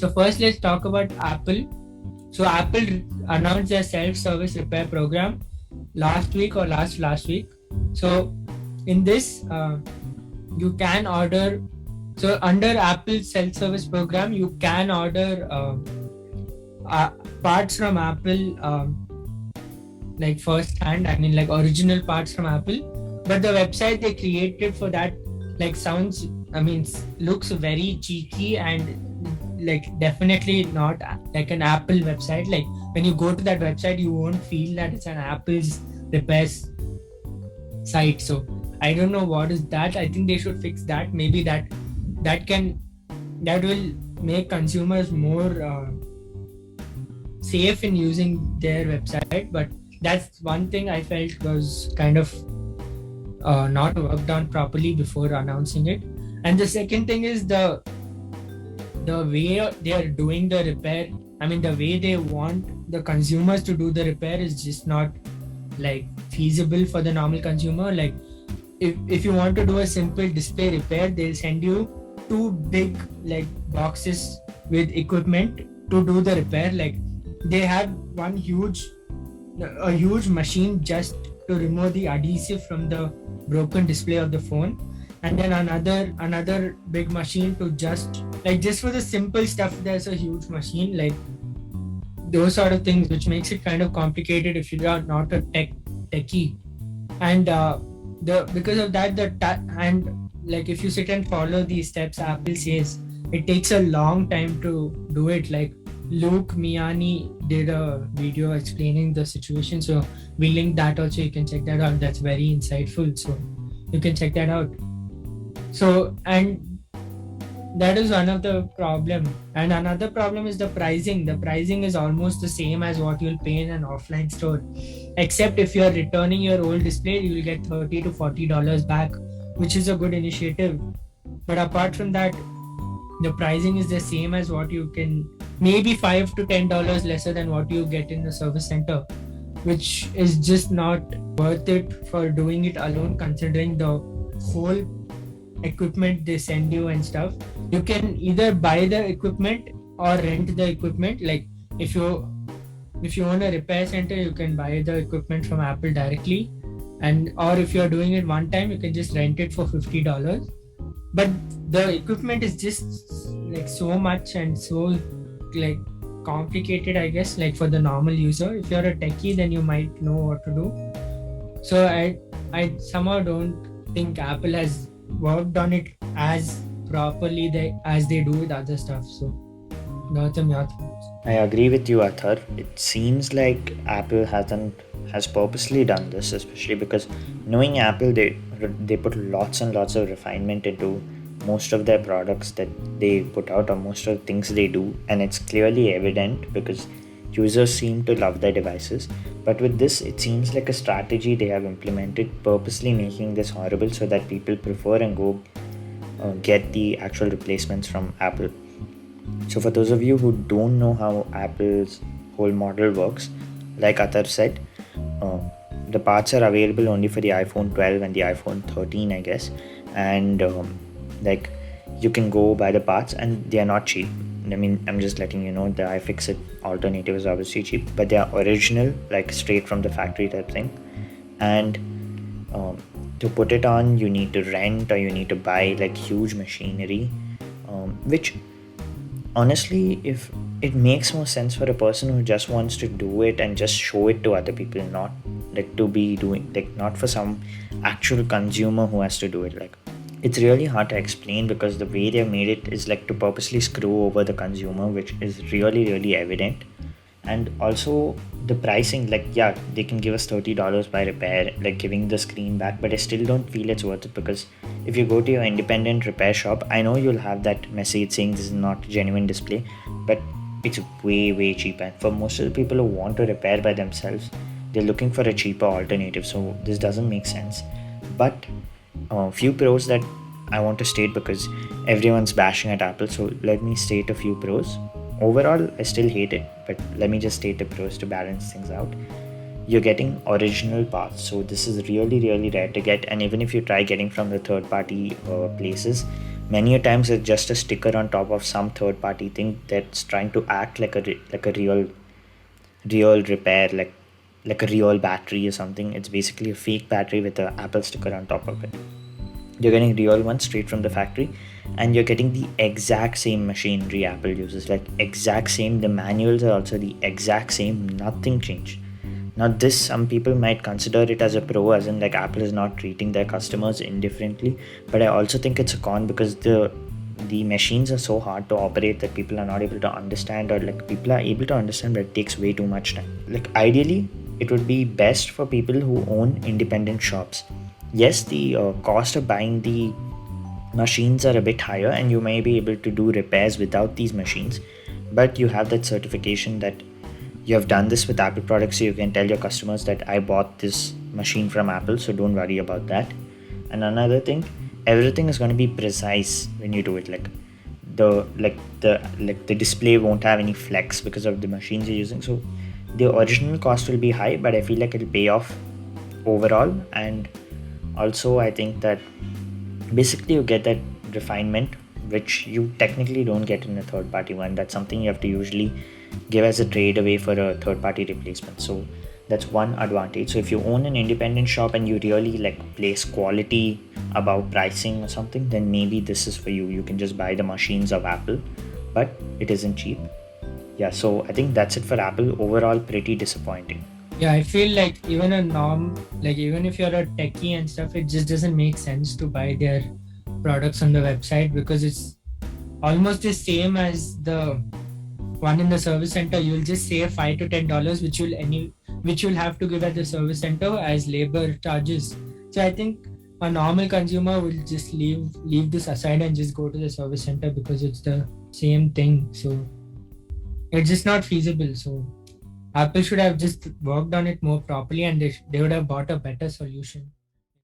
So first, let's talk about Apple. So Apple announced their self-service repair program last week or last week. So in this, you can order. So under Apple's self-service program, you can order parts from Apple, like first hand. I mean, like original parts from Apple. But the website they created for that, like sounds. I mean, looks very cheeky and like definitely not like an Apple website. Like when you go to that website, you won't feel that it's an Apple's repairs site. So I don't know what is that. I think they should fix that. Maybe that will make consumers more safe in using their website. But that's one thing I felt was kind of not worked on properly before announcing it. And the second thing is the way they are doing the repair. I mean, the way they want the consumers to do the repair is just not like feasible for the normal consumer. Like if you want to do a simple display repair, they'll send you two big like boxes with equipment to do the repair. Like they have a huge machine just to remove the adhesive from the broken display of the phone, and then another big machine to just for the simple stuff. There's a huge machine, like those sort of things, which makes it kind of complicated if you are not a techie. And because of that, and like if you sit and follow these steps Apple says, it takes a long time to do it. Like Luke Miani did a video explaining the situation, so we link that also. You can check that out. That's very insightful, so you can check that out. So, and that is one of the problem. And another problem is the pricing. The pricing is almost the same as what you'll pay in an offline store, except if you're returning your old display, you'll get $30 to $40 back, which is a good initiative. But apart from that, the pricing is the same as what you can, maybe $5 to $10 lesser than what you get in the service center, which is just not worth it for doing it alone, considering the whole equipment they send you and stuff. You can either buy the equipment or rent the equipment. Like if you own a repair center, you can buy the equipment from Apple directly, and or if you're doing it one time, you can just rent it for $50. But the equipment is just like so much and so like complicated, I guess, like for the normal user. If you're a techie, then you might know what to do. So I somehow don't think Apple has worked on it as properly as they do with other stuff. So Gautam, your thoughts? I agree with you, Athar. It seems like Apple has purposely done this, especially because knowing Apple, they put lots and lots of refinement into most of their products that they put out, or most of the things they do, and it's clearly evident because users seem to love their devices. But with this, it seems like a strategy they have implemented, purposely making this horrible so that people prefer and go get the actual replacements from Apple. So for those of you who don't know how Apple's whole model works, like Athar said, the parts are available only for the iPhone 12 and the iPhone 13, I guess. And like you can go buy the parts, and they are not cheap. I mean, I'm just letting you know, the ifixit alternative is obviously cheap, but they are original, like straight from the factory type thing. And to put it on, you need to rent or you need to buy like huge machinery, which honestly, if it makes more sense for a person who just wants to do it and just show it to other people, not like to be doing, like not for some actual consumer who has to do it. Like it's really hard to explain because the way they made it is like to purposely screw over the consumer, which is really, really evident. And also the pricing, like yeah, they can give us $30 by repair, like giving the screen back, but I still don't feel it's worth it, because if you go to your independent repair shop, I know you'll have that message saying this is not a genuine display, but it's way cheaper. For most of the people who want to repair by themselves, they're looking for a cheaper alternative, so this doesn't make sense. But few pros that I want to state, because everyone's bashing at Apple, so let me state a few pros. Overall, I still hate it, but let me just state the pros to balance things out. You're getting original parts, so this is really rare to get, and even if you try getting from the third party places, Many a times it's just a sticker on top of some third party thing that's trying to act like like a real repair, like a real battery or something. It's basically a fake battery with a Apple sticker on top of it. You're getting real one straight from the factory, and you're getting the exact same machinery Apple uses, like exact same. The manuals are also the exact same, nothing changed. Now this, some people might consider it as a pro, as in like Apple is not treating their customers indifferently, but I also think it's a con because the machines are so hard to operate that people are not able to understand, or like people are able to understand but it takes way too much time. Like ideally it would be best for people who own independent shops. Yes, the cost of buying the machines are a bit higher and you may be able to do repairs without these machines, but you have that certification that you have done this with Apple products, so you can tell your customers that I bought this machine from Apple, so don't worry about that. And another thing, everything is going to be precise when you do it. The display won't have any flex because of the machines you're using. So the original cost will be high, but I feel like it'll pay off overall. And also I think that basically you get that refinement which you technically don't get in a third party one. That's something you have to usually give as a trade away for a third party replacement. So that's one advantage. So if you own an independent shop and you really like place quality above pricing or something, then maybe this is for you. You can just buy the machines of Apple, but it isn't cheap. Yeah, so I think that's it for Apple. Overall, pretty disappointing. Yeah, I feel like even a norm, like even if you're a techie and stuff, it just doesn't make sense to buy their products on the website because it's almost the same as the one in the service center. You'll just save $5 to $10, which you'll have to give at the service center as labor charges. So I think a normal consumer will just leave this aside and just go to the service center because it's the same thing. So it's just not feasible. So Apple should have just worked on it more properly and they would have bought a better solution.